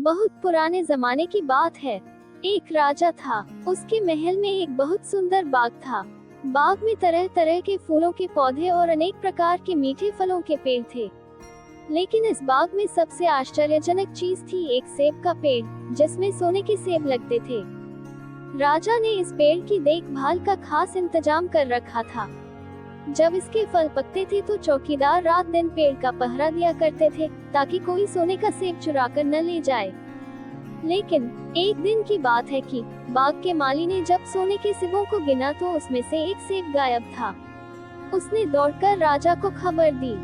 बहुत पुराने जमाने की बात है। एक राजा था। उसके महल में एक बहुत सुंदर बाग था। बाग में तरह तरह के फूलों के पौधे और अनेक प्रकार के मीठे फलों के पेड़ थे। लेकिन इस बाग में सबसे आश्चर्यजनक चीज थी एक सेब का पेड़, जिसमें सोने के सेब लगते थे। राजा ने इस पेड़ की देखभाल का खास इंतजाम कर रखा था। जब इसके फल पकते थे तो चौकीदार रात दिन पेड़ का पहरा दिया करते थे, ताकि कोई सोने का सेब चुरा कर न ले जाए। लेकिन एक दिन की बात है कि बाग के माली ने जब सोने के सेबों को गिना तो उसमें से एक सेब गायब था। उसने दौड़कर राजा को खबर दी।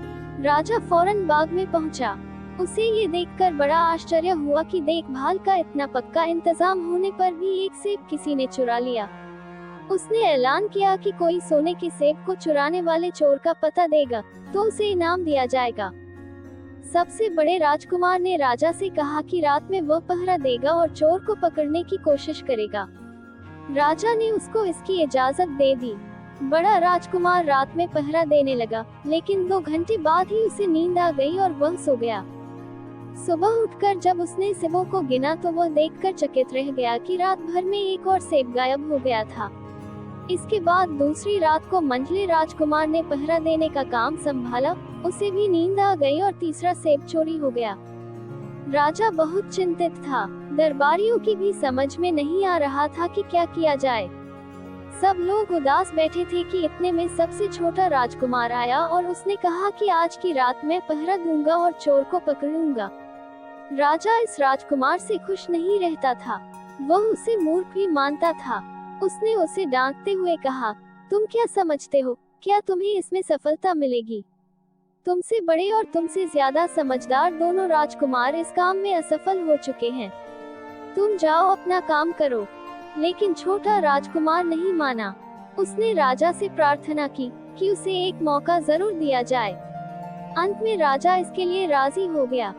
राजा फौरन बाग में पहुंचा। उसे ये देखकर बड़ा आश्चर्य हुआ कि देखभाल का इतना पक्का इंतजाम होने पर भी एक सेब किसी ने चुरा लिया। उसने ऐलान किया कि कोई सोने के सेब को चुराने वाले चोर का पता देगा तो उसे इनाम दिया जाएगा। सबसे बड़े राजकुमार ने राजा से कहा कि रात में वह पहरा देगा और चोर को पकड़ने की कोशिश करेगा। राजा ने उसको इसकी इजाजत दे दी। बड़ा राजकुमार रात में पहरा देने लगा, लेकिन 2 घंटे बाद ही उसे नींद आ गई और वह सो गया। सुबह उठकर जब उसने सेबों को गिना तो वह देखकर चकित रह गया कि रात भर में एक और सेब गायब हो गया था। इसके बाद दूसरी रात को मंझले राजकुमार ने पहरा देने का काम संभाला। उसे भी नींद आ गई और तीसरा सेब चोरी हो गया। राजा बहुत चिंतित था। दरबारियों की भी समझ में नहीं आ रहा था कि क्या किया जाए। सब लोग उदास बैठे थे कि इतने में सबसे छोटा राजकुमार आया और उसने कहा कि आज की रात मैं पहरा दूंगा और चोर को पकड़ूंगा। राजा इस राजकुमार से खुश नहीं रहता था। वह उसे मूर्ख भी मानता था। उसने उसे डांटते हुए कहा, तुम क्या समझते हो, क्या तुम्हें इसमें सफलता मिलेगी? तुमसे बड़े और तुमसे ज्यादा समझदार दोनों राजकुमार इस काम में असफल हो चुके हैं। तुम जाओ अपना काम करो। लेकिन छोटा राजकुमार नहीं माना। उसने राजा से प्रार्थना की कि उसे एक मौका जरूर दिया जाए। अंत में राजा इसके लिए राजी हो गया।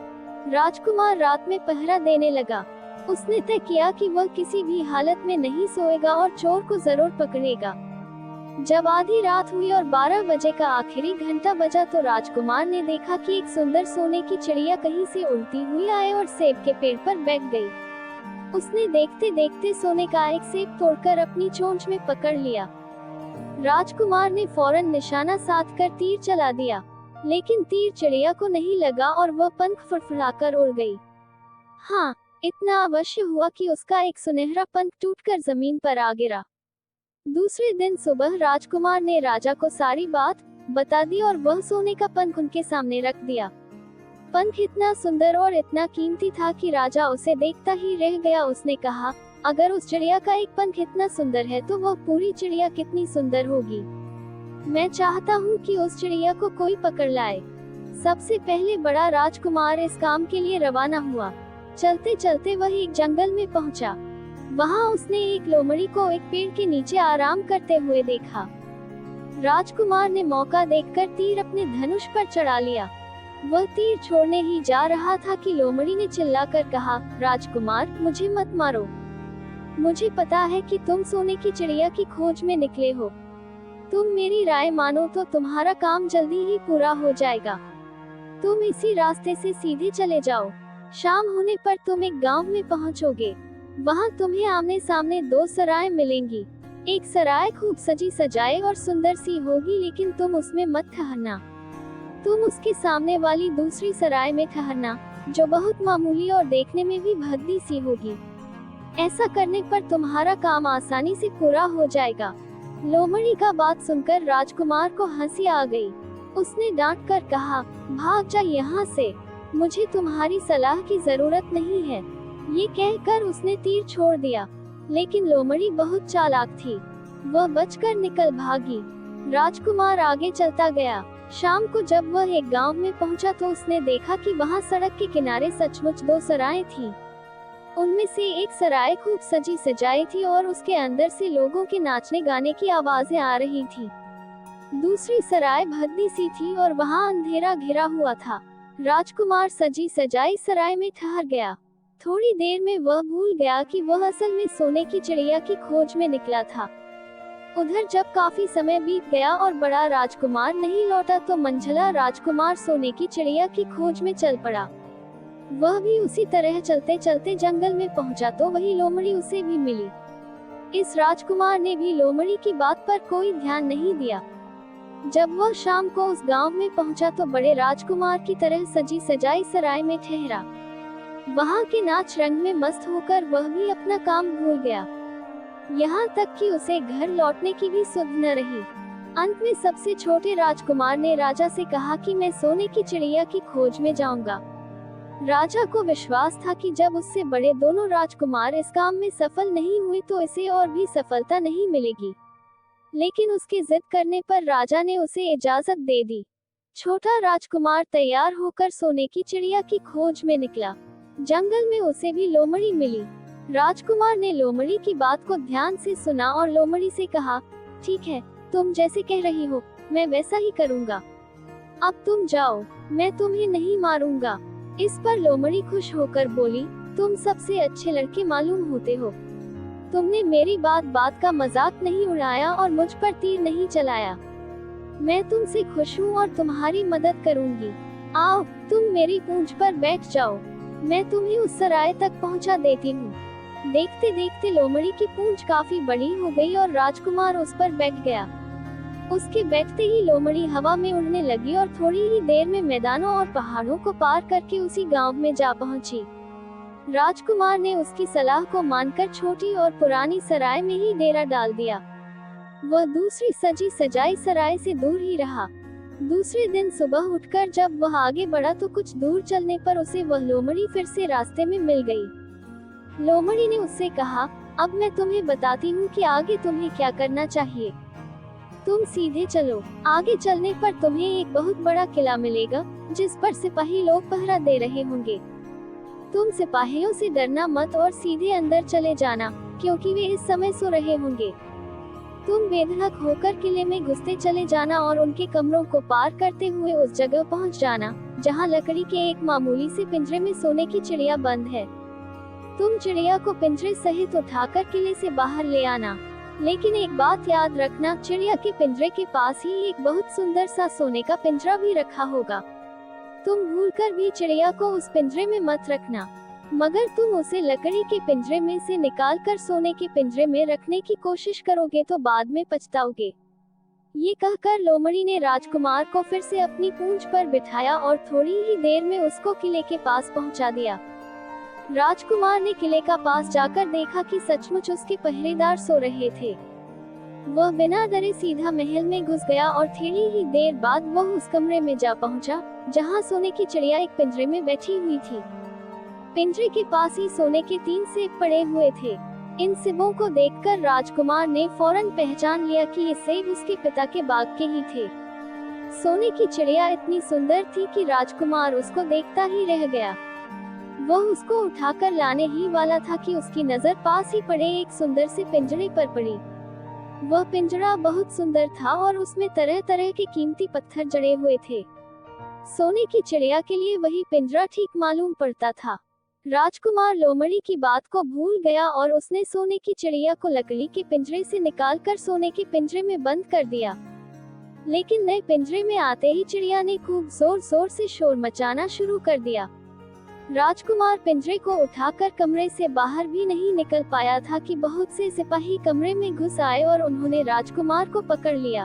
राजकुमार रात में पहरा देने लगा। उसने तय किया कि वह किसी भी हालत में नहीं सोएगा और चोर को जरूर पकड़ेगा। जब आधी रात हुई और 12 बजे का आखिरी घंटा बजा तो राजकुमार ने देखा कि एक सुंदर सोने की चिड़िया कहीं से उड़ती हुई आई और सेब के पेड़ पर बैठ गई। उसने देखते देखते सोने का एक सेब तोड़कर अपनी चोंच में पकड़ लिया। राजकुमार ने फौरन निशाना साध कर तीर चला दिया, लेकिन तीर चिड़िया को नहीं लगा और वह पंख फड़फड़ाकर उड़ गई। हाँ, इतना अवश्य हुआ कि उसका एक सुनहरा पंख टूटकर जमीन पर आ गिरा। दूसरे दिन सुबह राजकुमार ने राजा को सारी बात बता दी और वह सोने का पंख उनके सामने रख दिया। पंख इतना सुंदर और इतना कीमती था कि राजा उसे देखता ही रह गया। उसने कहा, अगर उस चिड़िया का एक पंख इतना सुंदर है तो वह पूरी चिड़िया कितनी सुंदर होगी। मैं चाहता हूँ कि उस चिड़िया को कोई पकड़ लाए। सबसे पहले बड़ा राजकुमार इस काम के लिए रवाना हुआ। चलते चलते वह एक जंगल में पहुंचा। वहां उसने एक लोमड़ी को एक पेड़ के नीचे आराम करते हुए देखा। राजकुमार ने मौका देखकर तीर अपने धनुष पर चढ़ा लिया। वह तीर छोड़ने ही जा रहा था कि लोमड़ी ने चिल्लाकर कहा, राजकुमार, मुझे मत मारो। मुझे पता है कि तुम सोने की चिड़िया की खोज में निकले हो। तुम मेरी राय मानो तो तुम्हारा काम जल्दी ही पूरा हो जाएगा। तुम इसी रास्ते से सीधे चले जाओ। शाम होने पर तुम एक गांव में पहुंचोगे। वहां तुम्हें आमने सामने 2 सराय मिलेंगी। एक सराय खूब सजी सजाए और सुंदर सी होगी, लेकिन तुम उसमें मत ठहरना। तुम उसके सामने वाली दूसरी सराय में ठहरना, जो बहुत मामूली और देखने में भी भद्दी सी होगी। ऐसा करने पर तुम्हारा काम आसानी से पूरा हो जाएगा। लोमड़ी का बात सुनकर राजकुमार को हंसी आ गई। उसने डांट कर कहा, भाग जा यहाँ से, मुझे तुम्हारी सलाह की जरूरत नहीं है। ये कहकर उसने तीर छोड़ दिया, लेकिन लोमड़ी बहुत चालाक थी। वह बचकर निकल भागी। राजकुमार आगे चलता गया। शाम को जब वह एक गांव में पहुंचा तो उसने देखा कि वहां सड़क के किनारे सचमुच 2 सराय थीं। उनमें से एक सराय खूब सजी सजाई थी और उसके अंदर से लोगों के नाचने गाने की आवाजें आ रही थी। दूसरी सराय भद्दी सी थी और वहां अंधेरा घिरा हुआ था। राजकुमार सजी सजाई सराय में ठहर गया। थोड़ी देर में वह भूल गया कि वह असल में सोने की चिड़िया की खोज में निकला था। उधर जब काफी समय बीत गया और बड़ा राजकुमार नहीं लौटा तो मंझला राजकुमार सोने की चिड़िया की खोज में चल पड़ा। वह भी उसी तरह चलते चलते जंगल में पहुंचा तो वही लोमड़ी उसे भी मिली। इस राजकुमार ने भी लोमड़ी की बात पर कोई ध्यान नहीं दिया। जब वह शाम को उस गांव में पहुंचा तो बड़े राजकुमार की तरह सजी सजाई सराय में ठहरा। वहां के नाच रंग में मस्त होकर वह भी अपना काम भूल गया, यहाँ तक कि उसे घर लौटने की भी सुध न रही। अंत में सबसे छोटे राजकुमार ने राजा से कहा कि मैं सोने की चिड़िया की खोज में जाऊंगा। राजा को विश्वास था कि जब उससे बड़े दोनों राजकुमार इस काम में सफल नहीं हुए तो इसे और भी सफलता नहीं मिलेगी। लेकिन उसके जिद करने पर राजा ने उसे इजाजत दे दी। छोटा राजकुमार तैयार होकर सोने की चिड़िया की खोज में निकला। जंगल में उसे भी लोमड़ी मिली। राजकुमार ने लोमड़ी की बात को ध्यान से सुना और लोमड़ी से कहा, ठीक है, तुम जैसे कह रही हो मैं वैसा ही करूँगा। अब तुम जाओ, मैं तुम्हें नहीं मारूंगा। इस पर लोमड़ी खुश होकर बोली, तुम सबसे अच्छे लड़के मालूम होते हो। तुमने मेरी बात का मजाक नहीं उड़ाया और मुझ पर तीर नहीं चलाया। मैं तुमसे खुश हूँ और तुम्हारी मदद करूँगी। आओ, तुम मेरी पूंछ पर बैठ जाओ, मैं तुम्हें उस सराय तक पहुँचा देती हूँ। देखते देखते लोमड़ी की पूंछ काफी बड़ी हो गई और राजकुमार उस पर बैठ गया। उसके बैठते ही लोमड़ी हवा में उड़ने लगी और थोड़ी ही देर में मैदानों और पहाड़ों को पार करके उसी गांव में जा पहुंची। राजकुमार ने उसकी सलाह को मानकर छोटी और पुरानी सराय में ही डेरा डाल दिया। वह दूसरी सजी सजाई सराय से दूर ही रहा। दूसरे दिन सुबह उठकर जब वह आगे बढ़ा तो कुछ दूर चलने पर उसे वह लोमड़ी फिर से रास्ते में मिल गई। लोमड़ी ने उससे कहा, अब मैं तुम्हें बताती हूँ कि आगे तुम्हें क्या करना चाहिए। तुम सीधे चलो। आगे चलने पर तुम्हें एक बहुत बड़ा किला मिलेगा जिस पर सिपाही लोग पहरा दे रहे होंगे। तुम सिपाहियों से डरना मत और सीधे अंदर चले जाना, क्योंकि वे इस समय सो रहे होंगे। तुम बेधड़क होकर किले में घुसते चले जाना और उनके कमरों को पार करते हुए उस जगह पहुंच जाना जहां लकड़ी के एक मामूली से पिंजरे में सोने की चिड़िया बंद है। तुम चिड़िया को पिंजरे सहित उठाकर किले से बाहर ले आना। लेकिन एक बात याद रखना, चिड़िया के पिंजरे के पास ही एक बहुत सुंदर सा सोने का पिंजरा भी रखा होगा। तुम भूलकर भी चिड़िया को उस पिंजरे में मत रखना, मगर तुम उसे लकड़ी के पिंजरे में से निकालकर सोने के पिंजरे में रखने की कोशिश करोगे तो बाद में पछताओगे। ये कहकर लोमड़ी ने राजकुमार को फिर से अपनी पूंछ पर बिठाया और थोड़ी ही देर में उसको किले के पास पहुंचा दिया। राजकुमार ने किले का पास जाकर देखा कि सचमुच उसके पहरेदार सो रहे थे। वह बिना डरे सीधा महल में घुस गया और थोड़ी ही देर बाद वह उस कमरे में जा पहुंचा जहां सोने की चिड़िया एक पिंजरे में बैठी हुई थी। पिंजरे के पास ही सोने के 3 सेब पड़े हुए थे। इन सेबों को देखकर राजकुमार ने फौरन पहचान लिया कि ये सेब उसके पिता के बाग के ही थे। सोने की चिड़िया इतनी सुंदर थी कि राजकुमार उसको देखता ही रह गया। वह उसको उठाकर लाने ही वाला था कि उसकी नजर पास ही पड़े एक सुंदर से पिंजरे पर पड़ी। वह पिंजरा बहुत सुंदर था और उसमें तरह तरह के कीमती पत्थर जड़े हुए थे। सोने की चिड़िया के लिए वही पिंजरा ठीक मालूम पड़ता था। राजकुमार लोमड़ी की बात को भूल गया और उसने सोने की चिड़िया को लकड़ी के पिंजरे से निकालकर सोने के पिंजरे में बंद कर दिया। लेकिन नए पिंजरे में आते ही चिड़िया ने खूब जोर जोर से शोर मचाना शुरू कर दिया। राजकुमार पिंजरे को उठाकर कमरे से बाहर भी नहीं निकल पाया था कि बहुत से सिपाही कमरे में घुस आए और उन्होंने राजकुमार को पकड़ लिया।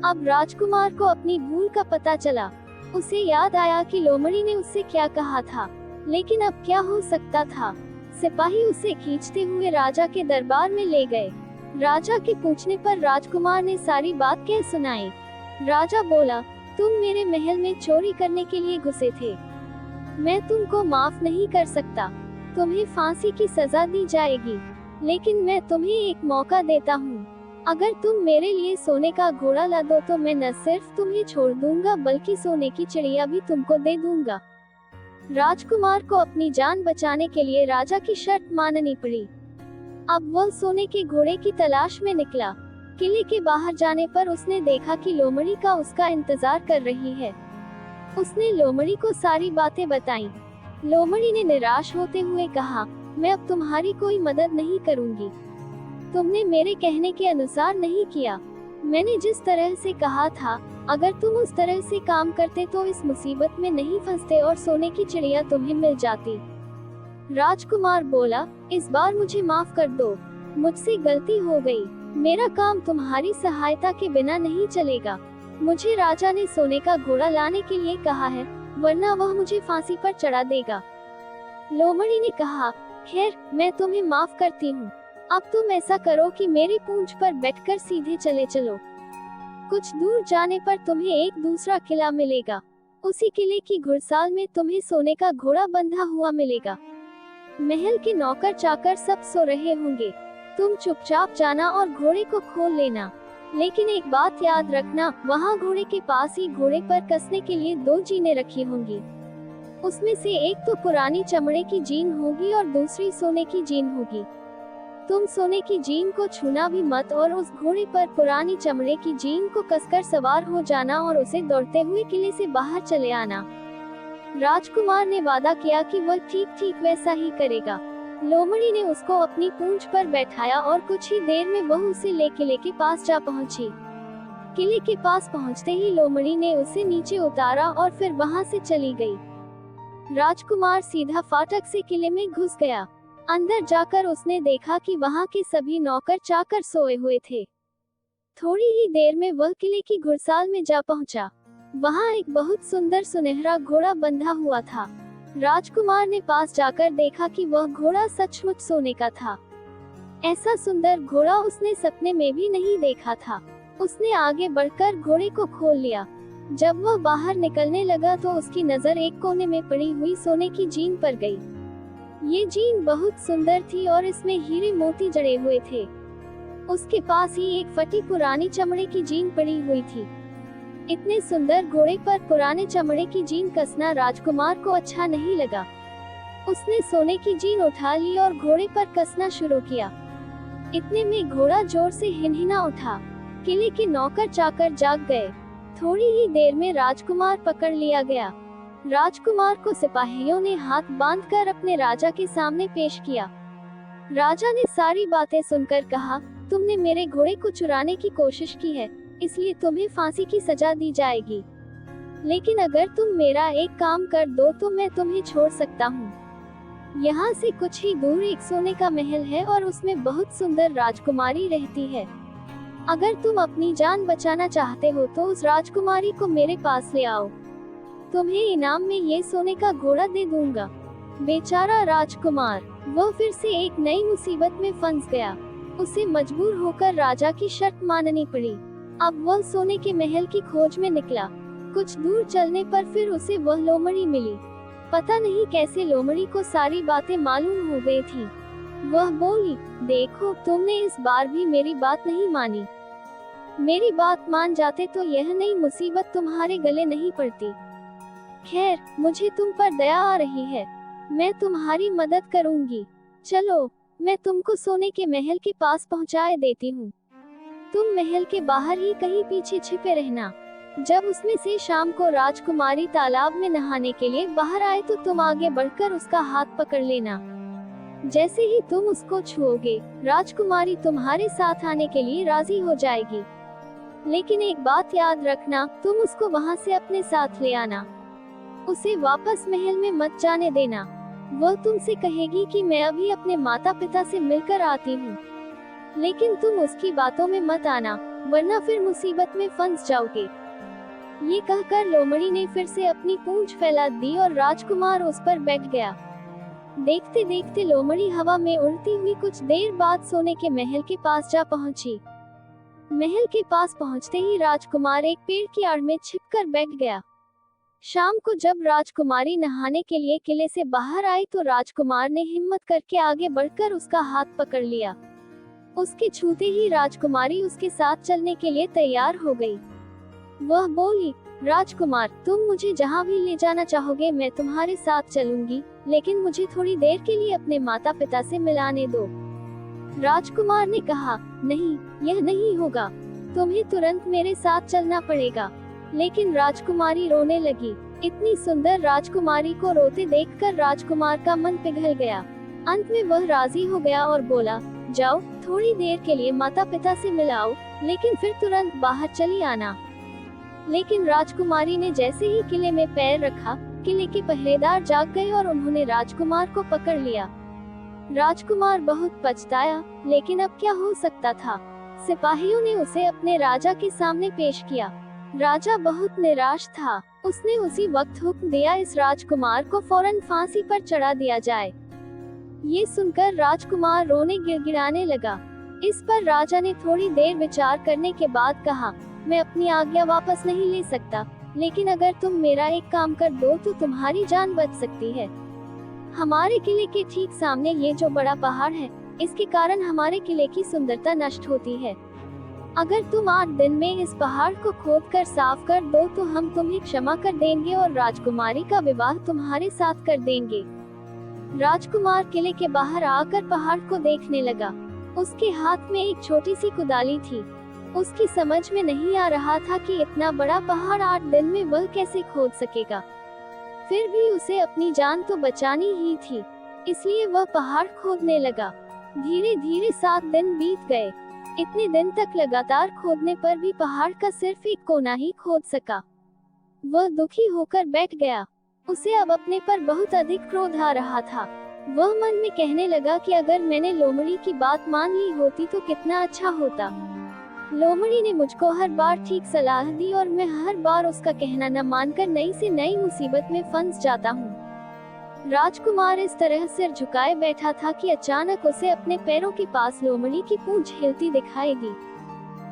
अब राजकुमार को अपनी भूल का पता चला। उसे याद आया कि लोमड़ी ने उससे क्या कहा था, लेकिन अब क्या हो सकता था। सिपाही उसे खींचते हुए राजा के दरबार में ले गए। राजा के पूछने पर राजकुमार ने सारी बात कह सुनाई। राजा बोला, तुम मेरे महल में चोरी करने के लिए घुसे थे। मैं तुमको माफ नहीं कर सकता। तुम्हें फांसी की सजा दी जाएगी, लेकिन मैं तुम्हें एक मौका देता हूँ। अगर तुम मेरे लिए सोने का घोड़ा ला दो तो मैं न सिर्फ तुम्हें छोड़ दूंगा बल्कि सोने की चिड़िया भी तुमको दे दूंगा। राजकुमार को अपनी जान बचाने के लिए राजा की शर्त माननी पड़ी। अब वह सोने के घोड़े की तलाश में निकला। किले के बाहर जाने पर उसने देखा कि लोमड़ी का उसका इंतजार कर रही है। उसने लोमड़ी को सारी बातें बताईं। लोमड़ी ने निराश होते हुए कहा, मैं अब तुम्हारी कोई मदद नहीं करूंगी। तुमने मेरे कहने के अनुसार नहीं किया। मैंने जिस तरह से कहा था अगर तुम उस तरह से काम करते तो इस मुसीबत में नहीं फंसते और सोने की चिड़िया तुम्हें मिल जाती। राजकुमार बोला, इस बार मुझे माफ कर दो, मुझसे गलती हो गई। मेरा काम तुम्हारी सहायता के बिना नहीं चलेगा। मुझे राजा ने सोने का घोड़ा लाने के लिए कहा है, वरना वह मुझे फांसी पर चढ़ा देगा। लोमड़ी ने कहा, खैर, मैं तुम्हें माफ करती हूँ। अब तुम ऐसा करो कि मेरी पूंछ पर बैठकर सीधे चले चलो। कुछ दूर जाने पर तुम्हें एक दूसरा किला मिलेगा। उसी किले की घुड़साल में तुम्हें सोने का घोड़ा बंधा हुआ मिलेगा। महल के नौकर चाकर सब सो रहे होंगे। तुम चुपचाप जाना और घोड़े को खोल लेना। लेकिन एक बात याद रखना, वहाँ घोड़े के पास ही घोड़े पर कसने के लिए 2 जीनें रखी होंगी। उसमें से एक तो पुरानी चमड़े की जीन होगी और दूसरी सोने की जीन होगी। तुम सोने की जीन को छूना भी मत और उस घोड़े पर पुरानी चमड़े की जीन को कसकर सवार हो जाना और उसे दौड़ते हुए किले से बाहर चले आना। राजकुमार ने वादा किया कि वह ठीक ठीक वैसा ही करेगा। लोमड़ी ने उसको अपनी पूंछ पर बैठाया और कुछ ही देर में वह उसे ले किले के पास जा पहुंची। किले के पास पहुंचते ही लोमड़ी ने उसे नीचे उतारा और फिर वहां से चली गई। राजकुमार सीधा फाटक से किले में घुस गया। अंदर जाकर उसने देखा कि वहां के सभी नौकर चाकर सोए हुए थे। थोड़ी ही देर में वह किले की घुड़साल में जा पहुंचा। वहां एक बहुत सुंदर सुनहरा घोड़ा बंधा हुआ था। राजकुमार ने पास जाकर देखा कि वह घोड़ा सचमुच सोने का था। ऐसा सुंदर घोड़ा उसने सपने में भी नहीं देखा था। उसने आगे बढ़कर घोड़े को खोल लिया। जब वह बाहर निकलने लगा तो उसकी नजर एक कोने में पड़ी हुई सोने की जीन पर गई। ये जीन बहुत सुंदर थी और इसमें हीरे मोती जड़े हुए थे। उसके पास ही एक फटी पुरानी चमड़े की जीन पड़ी हुई थी। इतने सुंदर घोड़े पर पुराने चमड़े की जीन कसना राजकुमार को अच्छा नहीं लगा। उसने सोने की जीन उठा ली और घोड़े पर कसना शुरू किया। इतने में घोड़ा जोर से हिनहिना उठा। किले के नौकर चाकर जाग गए। थोड़ी ही देर में राजकुमार पकड़ लिया गया। राजकुमार को सिपाहियों ने हाथ बांधकर अपने राजा के सामने पेश किया। राजा ने सारी बातें सुनकर कहा, तुमने मेरे घोड़े को चुराने की कोशिश की है, इसलिए तुम्हें फांसी की सजा दी जाएगी। लेकिन अगर तुम मेरा एक काम कर दो तो मैं तुम्हें छोड़ सकता हूँ। यहाँ से कुछ ही दूर एक सोने का महल है और उसमें बहुत सुंदर राजकुमारी रहती है। अगर तुम अपनी जान बचाना चाहते हो तो उस राजकुमारी को मेरे पास ले आओ। तुम्हें इनाम में ये सोने का घोड़ा दे दूंगा। बेचारा राजकुमार, वह फिर से एक नई मुसीबत में फंस गया। उसे मजबूर होकर राजा की शर्त माननी पड़ी। अब वह सोने के महल की खोज में निकला। कुछ दूर चलने पर फिर उसे वह लोमड़ी मिली। पता नहीं कैसे लोमड़ी को सारी बातें मालूम हो गई थी। वह बोली, देखो, तुमने इस बार भी मेरी बात नहीं मानी। मेरी बात मान जाते तो यह नई मुसीबत तुम्हारे गले नहीं पड़ती। खैर, मुझे तुम पर दया आ रही है, मैं तुम्हारी मदद करूंगी। चलो, मैं तुमको सोने के महल के पास पहुंचाए देती हूँ। तुम महल के बाहर ही कहीं पीछे छिपे रहना। जब उसमें से शाम को राजकुमारी तालाब में नहाने के लिए बाहर आए तो तुम आगे बढ़कर उसका हाथ पकड़ लेना। जैसे ही तुम उसको छुओगे, राजकुमारी तुम्हारे साथ आने के लिए राजी हो जाएगी। लेकिन एक बात याद रखना, तुम उसको वहाँ से अपने साथ ले आना। उसे वापस महल में मत जाने देना। वह तुमसे कहेगी कि मैं अभी अपने माता पिता से मिलकर आती हूँ। लेकिन तुम उसकी बातों में मत आना, वरना फिर मुसीबत में फंस जाओगे। ये कहकर लोमड़ी ने फिर से अपनी पूंछ फैला दी और राजकुमार उस पर बैठ गया। देखते देखते लोमड़ी हवा में उड़ती हुई कुछ देर बाद सोने के महल के पास जा पहुंची। महल के पास पहुंचते ही राजकुमार एक पेड़ की आड़ में छिपकर बैठ गया। शाम को जब राजकुमारी नहाने के लिए किले से बाहर आई तो राजकुमार ने हिम्मत करके आगे बढ़कर उसका हाथ पकड़ लिया। उसके छूते ही राजकुमारी उसके साथ चलने के लिए तैयार हो गई। वह बोली, राजकुमार, तुम मुझे जहाँ भी ले जाना चाहोगे मैं तुम्हारे साथ चलूंगी, लेकिन मुझे थोड़ी देर के लिए अपने माता पिता से मिलाने दो। राजकुमार ने कहा, नहीं, यह नहीं होगा, तुम्हें तुरंत मेरे साथ चलना पड़ेगा। लेकिन राजकुमारी रोने लगी। इतनी सुंदर राजकुमारी को रोते देखकर राजकुमार का मन पिघल गया। अंत में वह राजी हो गया और बोला, जाओ, थोड़ी देर के लिए माता पिता से मिलाओ, लेकिन फिर तुरंत बाहर चली आना। लेकिन राजकुमारी ने जैसे ही किले में पैर रखा, किले के पहरेदार जाग गए और उन्होंने राजकुमार को पकड़ लिया। राजकुमार बहुत पछताया, लेकिन अब क्या हो सकता था। सिपाहियों ने उसे अपने राजा के सामने पेश किया। राजा बहुत निराश था। उसने उसी वक्त हुक्म दिया, इस राजकुमार को फौरन फांसी पर चढ़ा दिया जाए। ये सुनकर राजकुमार रोने गिड़गिड़ाने लगा। इस पर राजा ने थोड़ी देर विचार करने के बाद कहा, मैं अपनी आज्ञा वापस नहीं ले सकता, लेकिन अगर तुम मेरा एक काम कर दो तो तुम्हारी जान बच सकती है। हमारे किले के ठीक सामने ये जो बड़ा पहाड़ है, इसके कारण हमारे किले की सुंदरता नष्ट होती है। अगर तुम 8 दिन में इस पहाड़ को खोदकर साफ कर दो तो हम तुम्हें क्षमा कर देंगे और राजकुमारी का विवाह तुम्हारे साथ कर देंगे। राजकुमार किले के बाहर आकर पहाड़ को देखने लगा। उसके हाथ में एक छोटी सी कुदाली थी। उसकी समझ में नहीं आ रहा था कि इतना बड़ा पहाड़ 8 दिन में वह कैसे खोद सकेगा। फिर भी उसे अपनी जान तो बचानी ही थी, इसलिए वह पहाड़ खोदने लगा। धीरे धीरे 7 दिन बीत गए। इतने दिन तक लगातार खोदने पर भी पहाड़ का सिर्फ एक कोना ही खोद सका। वह दुखी होकर बैठ गया। उसे अब अपने पर बहुत अधिक क्रोध आ रहा था। वह मन में कहने लगा कि अगर मैंने लोमड़ी की बात मान ली होती तो कितना अच्छा होता। लोमड़ी ने मुझको हर बार ठीक सलाह दी और मैं हर बार उसका कहना न मानकर नई से नई मुसीबत में फंस जाता हूँ। राजकुमार इस तरह सिर झुकाए बैठा था कि अचानक उसे अपने पैरों के पास लोमड़ी की पूंछ हिलती दिखाई दी।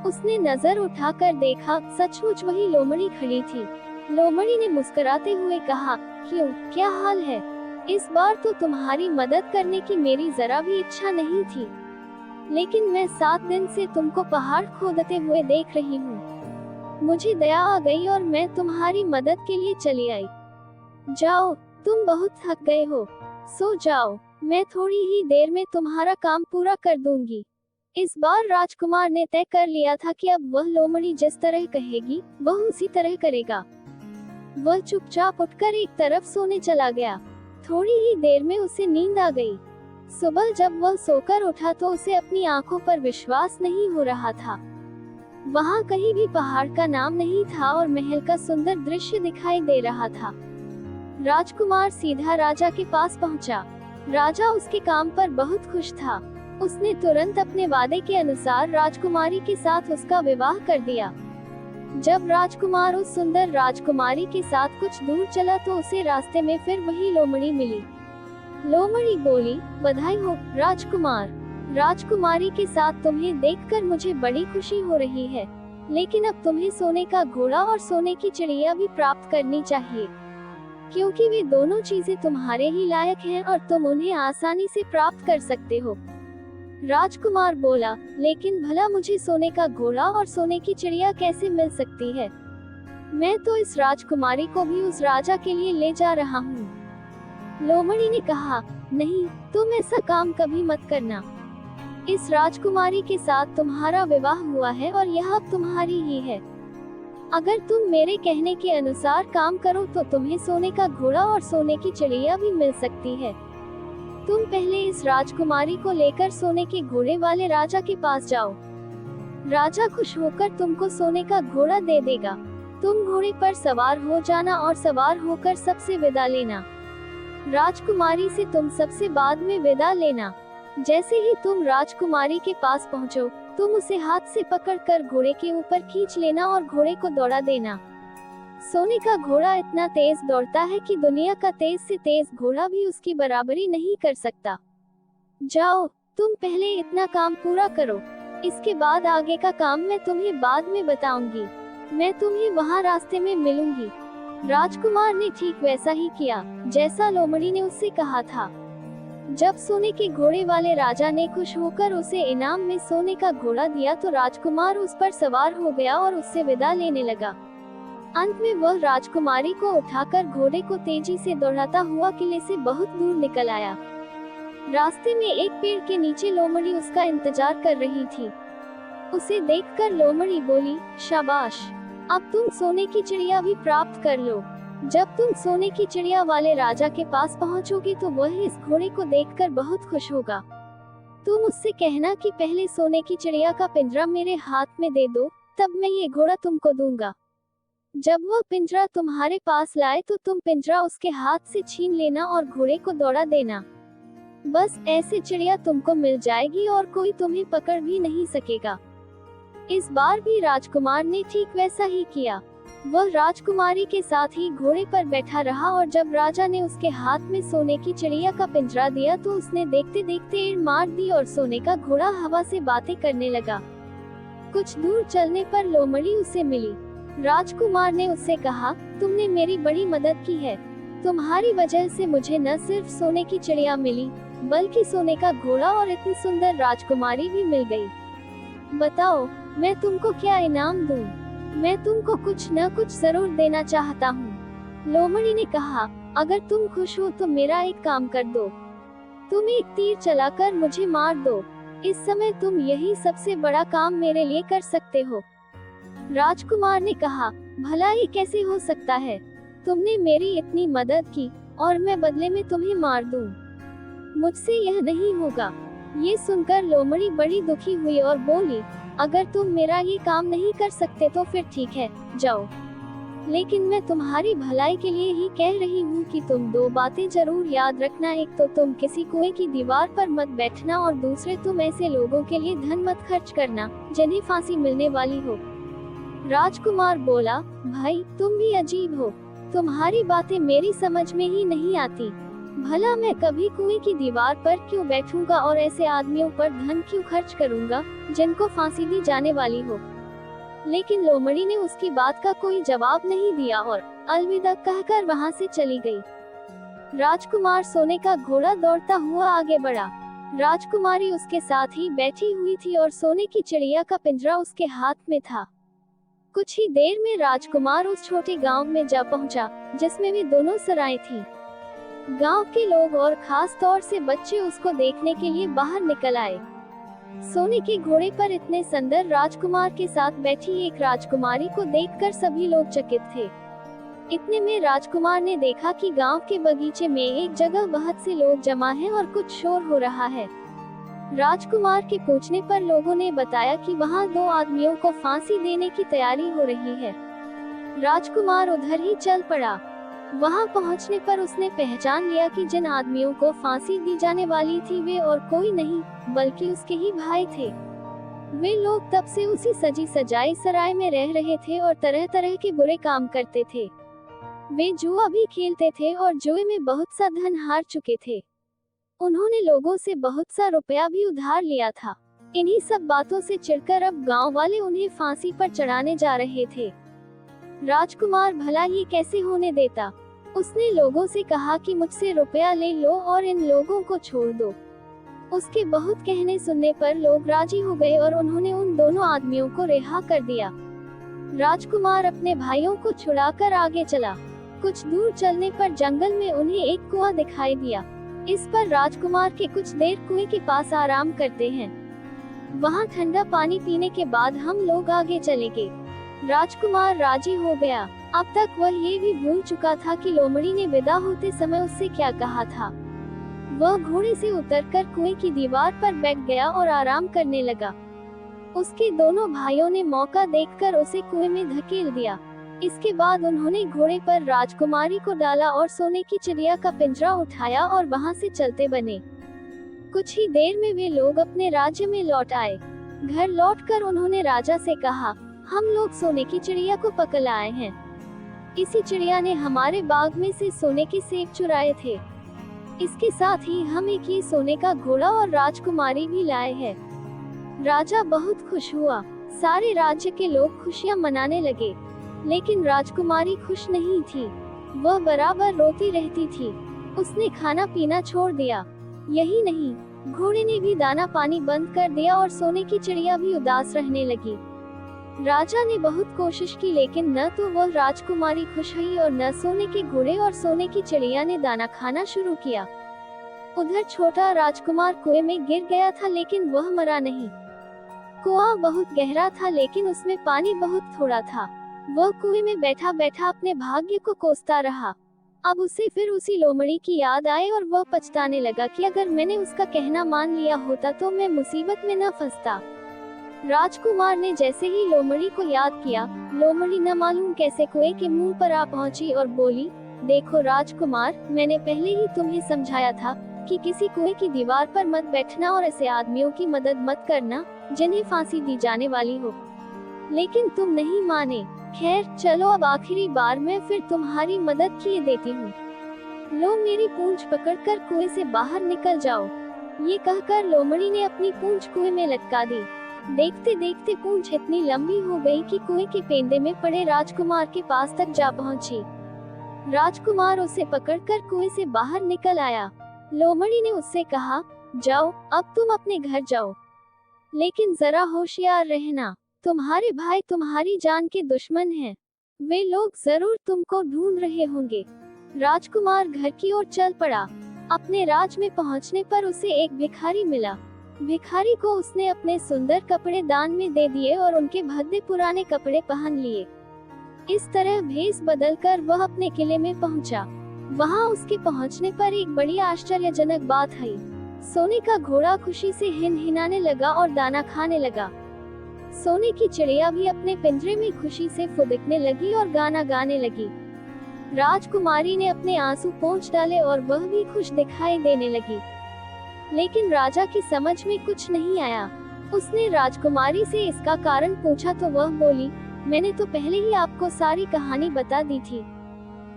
उसने नजर उठाकर देखा, सचमुच वही लोमड़ी खड़ी थी। लोमड़ी ने मुस्कुराते हुए कहा, क्यों, क्या हाल है? इस बार तो तुम्हारी मदद करने की मेरी जरा भी इच्छा नहीं थी, लेकिन मैं 7 दिन से तुमको पहाड़ खोदते हुए देख रही हूँ। मुझे दया आ गई और मैं तुम्हारी मदद के लिए चली आई। जाओ, तुम बहुत थक गए हो, सो जाओ। मैं थोड़ी ही देर में तुम्हारा काम पूरा कर दूंगी। इस बार राजकुमार ने तय कर लिया था कि अब वह लोमड़ी जिस तरह कहेगी वह उसी तरह करेगा। वह चुपचाप उठकर एक तरफ सोने चला गया। थोड़ी ही देर में उसे नींद आ गई। सुबह जब वह सोकर उठा तो उसे अपनी आंखों पर विश्वास नहीं हो रहा था। वहाँ कहीं भी पहाड़ का नाम नहीं था और महल का सुंदर दृश्य दिखाई दे रहा था। राजकुमार सीधा राजा के पास पहुंचा। राजा उसके काम पर बहुत खुश था। उसने तुरंत अपने वादे के अनुसार राजकुमारी के साथ उसका विवाह कर दिया। जब राजकुमार उस सुंदर राजकुमारी के साथ कुछ दूर चला तो उसे रास्ते में फिर वही लोमड़ी मिली। लोमड़ी बोली, बधाई हो राजकुमार। राजकुमारी के साथ तुम्हें देखकर मुझे बड़ी खुशी हो रही है, लेकिन अब तुम्हें सोने का घोड़ा और सोने की चिड़िया भी प्राप्त करनी चाहिए, क्योंकि वे दोनों चीजें तुम्हारे ही लायक हैं और तुम उन्हें आसानी से प्राप्त कर सकते हो। राजकुमार बोला, लेकिन भला मुझे सोने का घोड़ा और सोने की चिड़िया कैसे मिल सकती है? मैं तो इस राजकुमारी को भी उस राजा के लिए ले जा रहा हूँ। लोमड़ी ने कहा, नहीं, तुम ऐसा काम कभी मत करना। इस राजकुमारी के साथ तुम्हारा विवाह हुआ है और यह अब तुम्हारी ही है। अगर तुम मेरे कहने के अनुसार काम करो तो तुम्हें सोने का घोड़ा और सोने की चिड़िया भी मिल सकती है। तुम पहले इस राजकुमारी को लेकर सोने के घोड़े वाले राजा के पास जाओ। राजा खुश होकर तुमको सोने का घोड़ा दे देगा। तुम घोड़े पर सवार हो जाना और सवार होकर सबसे विदा लेना। राजकुमारी से तुम सबसे बाद में विदा लेना। जैसे ही तुम राजकुमारी के पास पहुंचो, तुम उसे हाथ से पकड़कर घोड़े के ऊपर खींच लेना और घोड़े को दौड़ा देना। सोने का घोड़ा इतना तेज दौड़ता है कि दुनिया का तेज से तेज घोड़ा भी उसकी बराबरी नहीं कर सकता। जाओ, तुम पहले इतना काम पूरा करो, इसके बाद आगे का काम मैं तुम्हें बाद में बताऊंगी। मैं तुम्हें वहाँ रास्ते में मिलूंगी। राजकुमार ने ठीक वैसा ही किया जैसा लोमड़ी ने उससे कहा था। जब सोने के घोड़े वाले राजा ने खुश होकर उसे इनाम में सोने का घोड़ा दिया तो राजकुमार उस पर सवार हो गया और उससे विदा लेने लगा। अंत में वह राजकुमारी को उठाकर घोड़े को तेजी से दौड़ाता हुआ किले से बहुत दूर निकल आया। रास्ते में एक पेड़ के नीचे लोमड़ी उसका इंतजार कर रही थी। उसे देखकर लोमड़ी बोली, शाबाश, अब तुम सोने की चिड़िया भी प्राप्त कर लो। जब तुम सोने की चिड़िया वाले राजा के पास पहुंचोगी तो वह इस घोड़े को देखकर बहुत खुश होगा। तुम उससे कहना कि पहले सोने की चिड़िया का पिंजरा मेरे हाथ में दे दो, तब मैं ये घोड़ा तुमको दूंगा। जब वह पिंजरा तुम्हारे पास लाए तो तुम पिंजरा उसके हाथ से छीन लेना और घोड़े को दौड़ा देना। बस ऐसे चिड़िया तुमको मिल जाएगी और कोई तुम्हें पकड़ भी नहीं सकेगा। इस बार भी राजकुमार ने ठीक वैसा ही किया। वह राजकुमारी के साथ ही घोड़े पर बैठा रहा और जब राजा ने उसके हाथ में सोने की चिड़िया का पिंजरा दिया तो उसने देखते देखते एड़ मार दी और सोने का घोड़ा हवा से बातें करने लगा। कुछ दूर चलने पर लोमड़ी उसे मिली। राजकुमार ने उससे कहा, तुमने मेरी बड़ी मदद की है। तुम्हारी वजह से मुझे न सिर्फ सोने की चिड़िया मिली बल्कि सोने का घोड़ा और इतनी सुंदर राजकुमारी भी मिल गई। बताओ मैं तुमको क्या इनाम दूं? मैं तुमको कुछ न कुछ जरूर देना चाहता हूँ। लोमड़ी ने कहा, अगर तुम खुश हो तो मेरा एक काम कर दो। तुम एक तीर चलाकर मुझे मार दो। इस समय तुम यही सबसे बड़ा काम मेरे लिए कर सकते हो। राजकुमार ने कहा, भला ये कैसे हो सकता है? तुमने मेरी इतनी मदद की और मैं बदले में तुम्हें मार दूं। मुझसे यह नहीं होगा। ये सुनकर लोमड़ी बड़ी दुखी हुई और बोली, अगर तुम मेरा ये काम नहीं कर सकते तो फिर ठीक है, जाओ। लेकिन मैं तुम्हारी भलाई के लिए ही कह रही हूँ कि तुम दो बातें जरूर याद रखना। एक तो तुम किसी कुएं की दीवार पर मत बैठना और दूसरे तुम ऐसे लोगों के लिए धन मत खर्च करना जिन्हें फांसी मिलने वाली हो। राजकुमार बोला, भाई तुम भी अजीब हो। तुम्हारी बातें मेरी समझ में ही नहीं आती। भला मैं कभी कुएं की दीवार पर क्यों बैठूंगा और ऐसे आदमियों पर धन क्यों खर्च करूंगा जिनको फांसी दी जाने वाली हो। लेकिन लोमड़ी ने उसकी बात का कोई जवाब नहीं दिया और अलविदा कहकर वहां से चली गई। राजकुमार सोने का घोड़ा दौड़ता हुआ आगे बढ़ा। राजकुमारी उसके साथ ही बैठी हुई थी और सोने की चिड़िया का पिंजरा उसके हाथ में था। कुछ ही देर में राजकुमार उस छोटे गांव में जा पहुंचा जिसमें वे दोनों सराय थी। गांव के लोग और खास तौर से बच्चे उसको देखने के लिए बाहर निकल आए। सोने के घोड़े पर इतने सुंदर राजकुमार के साथ बैठी एक राजकुमारी को देखकर सभी लोग चकित थे। इतने में राजकुमार ने देखा कि गांव के बगीचे में एक जगह बहुत से लोग जमा हैं और कुछ शोर हो रहा है। राजकुमार के पूछने पर लोगों ने बताया कि वहां दो आदमियों को फांसी देने की तैयारी हो रही है। राजकुमार उधर ही चल पड़ा। वहां पहुंचने पर उसने पहचान लिया कि जिन आदमियों को फांसी दी जाने वाली थी वे और कोई नहीं बल्कि उसके ही भाई थे। वे लोग तब से उसी सजी सजाई सराय में रह रहे थे और तरह तरह के बुरे काम करते थे। वे जुआ भी खेलते थे और जुए में बहुत सा धन हार चुके थे। उन्होंने लोगों से बहुत सा रुपया भी उधार लिया था। इन्हीं सब बातों से चिढ़कर अब गांव वाले उन्हें फांसी पर चढ़ाने जा रहे थे। राजकुमार भला ये कैसे होने देता। उसने लोगों से कहा कि मुझसे रुपया ले लो और इन लोगों को छोड़ दो। उसके बहुत कहने सुनने पर लोग राजी हो गए और उन्होंने उन दोनों आदमियों को रिहा कर दिया। राजकुमार अपने भाइयों को छुड़ाकर आगे चला। कुछ दूर चलने पर जंगल में उन्हें एक कुआं दिखाई दिया। इस पर राजकुमार के कुछ देर कुएं के पास आराम करते हैं। वहां ठंडा पानी पीने के बाद हम लोग आगे चलेंगे। राजकुमार राजी हो गया। अब तक वह ये भी भूल चुका था कि लोमड़ी ने विदा होते समय उससे क्या कहा था। वह घोड़े से उतरकर कुएं की दीवार पर बैठ गया और आराम करने लगा। उसके दोनों भाइयों ने मौका देखकर उसे कुएं में धकेल दिया। इसके बाद उन्होंने घोड़े पर राजकुमारी को डाला और सोने की चिड़िया का पिंजरा उठाया और वहां से चलते बने। कुछ ही देर में वे लोग अपने राज्य में लौट आए। घर लौटकर उन्होंने राजा से कहा, हम लोग सोने की चिड़िया को पकड़ आए हैं। इसी चिड़िया ने हमारे बाग में से सोने के सेब चुराए थे। इसके साथ ही हम एक ये सोने का घोड़ा और राजकुमारी भी लाए हैं। राजा बहुत खुश हुआ। सारे राज्य के लोग खुशियां मनाने लगे, लेकिन राजकुमारी खुश नहीं थी। वह बराबर रोती रहती थी। उसने खाना पीना छोड़ दिया। यही नहीं, घोड़े ने भी दाना पानी बंद कर दिया और सोने की चिड़िया भी उदास रहने लगी। राजा ने बहुत कोशिश की, लेकिन न तो वह राजकुमारी खुश हुई और न सोने के घोड़े और सोने की चिड़िया ने दाना खाना शुरू किया। उधर छोटा राजकुमार कुएं में गिर गया था, लेकिन वह मरा नहीं। कुआं बहुत गहरा था, लेकिन उसमें पानी बहुत थोड़ा था। वह कुएं में बैठा बैठा अपने भाग्य को कोसता रहा। अब उसे फिर उसी लोमड़ी की याद आई और वह पछताने लगा कि अगर मैंने उसका कहना मान लिया होता तो मैं मुसीबत में न फंसता। राजकुमार ने जैसे ही लोमड़ी को याद किया, लोमड़ी न मालूम कैसे कुएं के मुंह पर आ पहुंची और बोली, देखो राजकुमार, मैंने पहले ही तुम्हें समझाया था कि किसी कुएं की दीवार पर मत बैठना और ऐसे आदमियों की मदद मत करना जिन्हें फांसी दी जाने वाली हो, लेकिन तुम नहीं माने। खैर चलो, अब आखिरी बार मैं फिर तुम्हारी मदद किए देती हूँ। लो, मेरी पूंछ पकड़कर कुएं से बाहर निकल जाओ। ये कहकर लोमड़ी ने अपनी पूंछ कुएं में लटका दी। देखते देखते पूंछ इतनी लंबी हो गई कि कुएं के पेंदे में पड़े राजकुमार के पास तक जा पहुंची। राजकुमार उसे पकड़कर कुएं से बाहर निकल आया। लोमड़ी ने उससे कहा, जाओ, अब तुम अपने घर जाओ, लेकिन जरा होशियार रहना, तुम्हारे भाई तुम्हारी जान के दुश्मन हैं। वे लोग जरूर तुमको ढूंढ रहे होंगे। राजकुमार घर की ओर चल पड़ा। अपने राज में पहुंचने पर उसे एक भिखारी मिला। भिखारी को उसने अपने सुंदर कपड़े दान में दे दिए और उनके भद्दे पुराने कपड़े पहन लिए। इस तरह भेष बदलकर वह अपने किले में पहुंचा। वहां उसके पहुंचने पर एक बड़ी आश्चर्यजनक बात हुई। सोने का घोड़ा खुशी से हिनहिनाने लगा और दाना खाने लगा। सोने की चिड़िया भी अपने पिंजरे में खुशी से फुदकने लगी और गाना गाने लगी। राजकुमारी ने अपने आंसू पोंछ डाले और वह भी खुश दिखाई देने लगी। लेकिन राजा की समझ में कुछ नहीं आया। उसने राजकुमारी से इसका कारण पूछा तो वह बोली, मैंने तो पहले ही आपको सारी कहानी बता दी थी।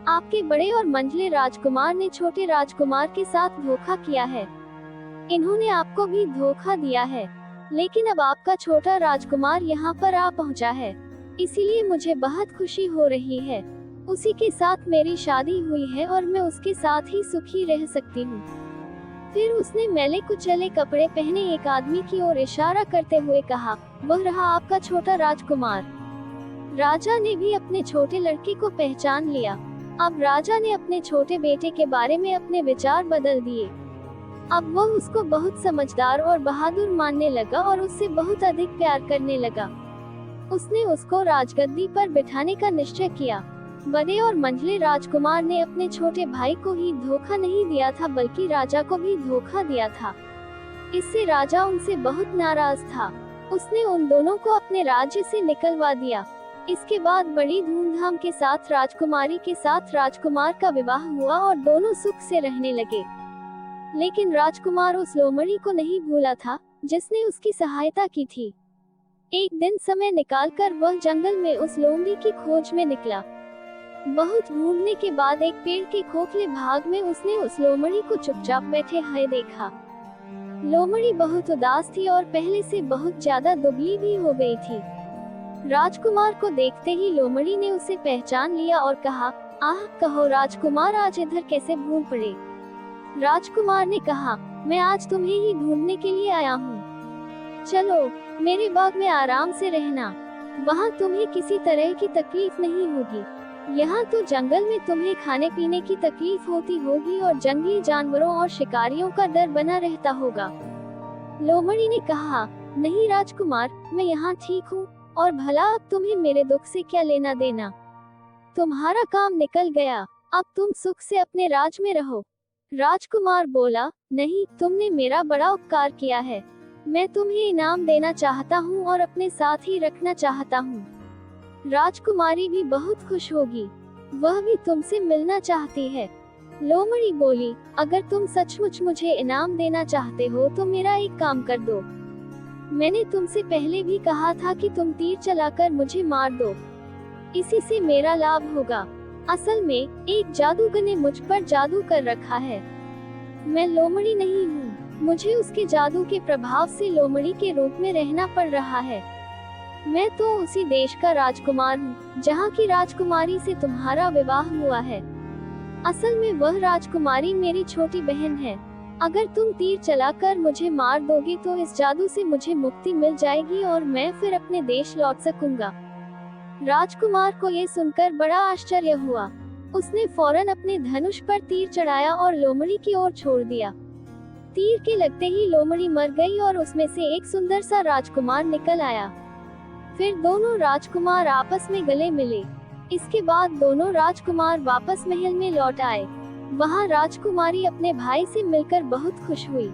आपके बड़े और मंझले राजकुमार ने छोटे राजकुमार के साथ धोखा किया है। इन्होंने आपको भी धोखा दिया है, लेकिन अब आपका छोटा राजकुमार यहाँ पर आ पहुँचा है, इसीलिए मुझे बहुत खुशी हो रही है। उसी के साथ मेरी शादी हुई है और मैं उसके साथ ही सुखी रह सकती हूँ। फिर उसने मैले कुचले कपड़े पहने एक आदमी की ओर इशारा करते हुए कहा, वह रहा आपका छोटा राजकुमार। राजा ने भी अपने छोटे लड़के को पहचान लिया। अब राजा ने अपने छोटे बेटे के बारे में अपने विचार बदल दिए। अब वह उसको बहुत समझदार और बहादुर मानने लगा और उससे बहुत अधिक प्यार करने लगा। उसने उसको राजगद्दी पर बिठाने का निश्चय किया। बड़े और मंझले राजकुमार ने अपने छोटे भाई को ही धोखा नहीं दिया था, बल्कि राजा को भी धोखा दिया था। इससे राजा उनसे बहुत नाराज था। उसने उन दोनों को अपने राज्य से निकलवा दिया। इसके बाद बड़ी धूमधाम के साथ राजकुमारी के साथ राजकुमार का विवाह हुआ और दोनों सुख से रहने लगे। लेकिन राजकुमार उस लोमड़ी को नहीं भूला था जिसने उसकी सहायता की थी। एक दिन समय निकालकर वह जंगल में उस लोमड़ी की खोज में निकला। बहुत ढूंढने के बाद एक पेड़ के खोखले भाग में उसने उस लोमड़ी को चुपचाप बैठे हुए देखा। लोमड़ी बहुत उदास थी और पहले से बहुत ज्यादा दुबली भी हो गई थी। राजकुमार को देखते ही लोमड़ी ने उसे पहचान लिया और कहा, आह, कहो राजकुमार, आज इधर कैसे भूल पड़े। राजकुमार ने कहा, मैं आज तुम्हें ही ढूंढने के लिए आया हूँ। चलो मेरे बाग में आराम से रहना, वहाँ तुम्हें किसी तरह की तकलीफ नहीं होगी। यहाँ तो जंगल में तुम्हें खाने पीने की तकलीफ होती होगी और जंगली जानवरों और शिकारियों का डर बना रहता होगा। लोमड़ी ने कहा, नहीं राजकुमार, मैं यहाँ ठीक हूँ और भला अब तुम्हें मेरे दुख से क्या लेना देना। तुम्हारा काम निकल गया, अब तुम सुख से अपने राज में रहो। राजकुमार बोला, नहीं, तुमने मेरा बड़ा उपकार किया है। मैं तुम्हें इनाम देना चाहता हूँ और अपने साथ ही रखना चाहता हूँ। राजकुमारी भी बहुत खुश होगी, वह भी तुमसे मिलना चाहती है। लोमड़ी बोली, अगर तुम सचमुच मुझे इनाम देना चाहते हो तो मेरा एक काम कर दो। मैंने तुमसे पहले भी कहा था कि तुम तीर चलाकर मुझे मार दो, इसी से मेरा लाभ होगा। असल में एक जादूगर ने मुझ पर जादू कर रखा है। मैं लोमड़ी नहीं हूँ, मुझे उसके जादू के प्रभाव से लोमड़ी के रूप में रहना पड़ रहा है। मैं तो उसी देश का राजकुमार हूँ जहाँ की राजकुमारी से तुम्हारा विवाह हुआ है। असल में वह राजकुमारी मेरी छोटी बहन है। अगर तुम तीर चलाकर मुझे मार दोगे तो इस जादू से मुझे मुक्ति मिल जाएगी और मैं फिर अपने देश लौट सकूंगा। राजकुमार को ये सुनकर बड़ा आश्चर्य हुआ। उसने फौरन अपने धनुष पर तीर चढ़ाया और लोमड़ी की ओर छोड़ दिया। तीर के लगते ही लोमड़ी मर गई और उसमें से एक सुंदर सा राजकुमार निकल आया। फिर दोनों राजकुमार आपस में गले मिले। इसके बाद दोनों राजकुमार वापस महल में लौट आए। वहाँ राजकुमारी अपने भाई से मिलकर बहुत खुश हुई।